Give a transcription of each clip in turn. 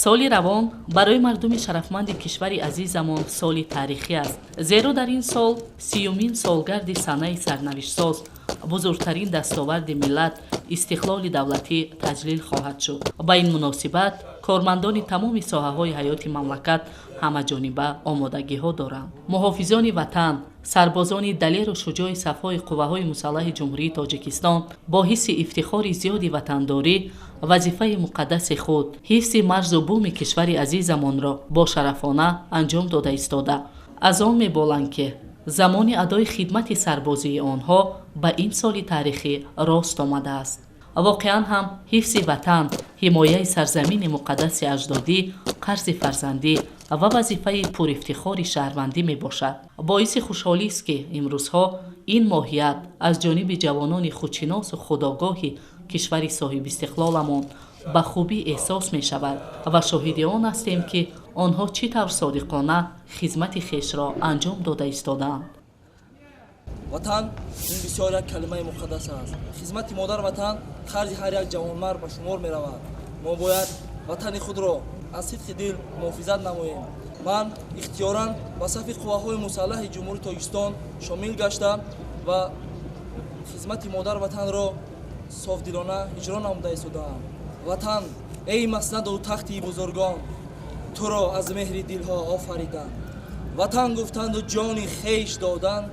соли равон барои мардуми шарафманди кишвари азизамон соли таърихӣ аст, зеро дар ин сол 30-умин солгарди санаи сарнавиштсоз бузургтарин дастоварди миллат истиқлоли давлатӣ таҷлил хоҳад шуд. ба ин муносибат кормандони тамоми соҳаҳои ҳаёти мамлакат ҳамаҷониба омодагиҳо доранд. муҳофизони ватан, сарбозони далеру шуҷои сафҳои қувваҳои мусаллаҳи ҷумҳурии тоҷикистон бо ҳисси ифтихори зиёди ватандорӣ вазифаи муқаддаси худ ҳифзи марзу буми кишвари азизамонро бо шарафона анҷом дода истода, аз он меболанд ки замони адои хидмати сарбозии онҳо ба ин соли таърихӣ рост омадааст. воқеан ҳам ҳифзи ватан, ҳимояи сарзамини муқаддаси аҷдодӣ, қарзи фарзандӣ ва вазифаи пурифтихори шаҳрвандӣ мебошад. боиси хушҳолист ки имрӯзҳо ин моҳият аз ҷониби ҷавонони худшиносу худогоҳи кишвари соҳибистиқлоламон ба хубӣ эҳсос мешавад ва шоҳиди он ҳастем ки онҳо чӣ тавр содиқона хизмати хешро анҷом дода истодаанд. ватан ин бисёр як калимаи муқаддас аст. хизмати модар ватан қарзи ҳар як ҷавонмард ба шумор меравад. мо бояд ватани худро аз сидқи дил муҳофизат намоем. ман ихтиёран ба сафи қувваҳои мусаллаҳи ҷумҳурии тоҷикистон шомил гаштам ва хизмати модар ватанро софдилона иҷро намуда истодаам. ватан эй маснаду тахти бузургон, туро аз меҳри дилҳо офариданд. ватан гуфтанду ҷони хеш доданд,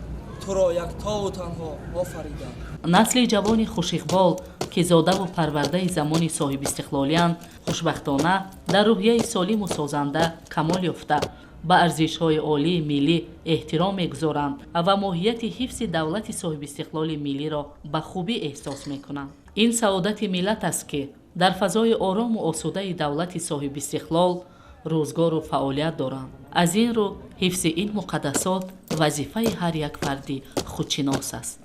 туро яктову танҳо офариданд. насли ҷавони хушиқбол ки зодаву парвардаи замони соҳибистиқлолиянд хушбахтона дар рӯҳияи солиму созанда камол ёфта ба арзишҳои олии миллӣ эҳтиром мегузоранд ва моҳияти ҳифзи давлати соҳибистиқлоли миллиро ба хубӣ эҳсос мекунанд. ин саодати миллат аст ки дар фазои орому осудаи давлати соҳибистиқлол рӯзгору фаъолият доранд. аз ин рӯ ҳифзи ин муқаддасот вазифаи ҳар як фарди худшинос аст.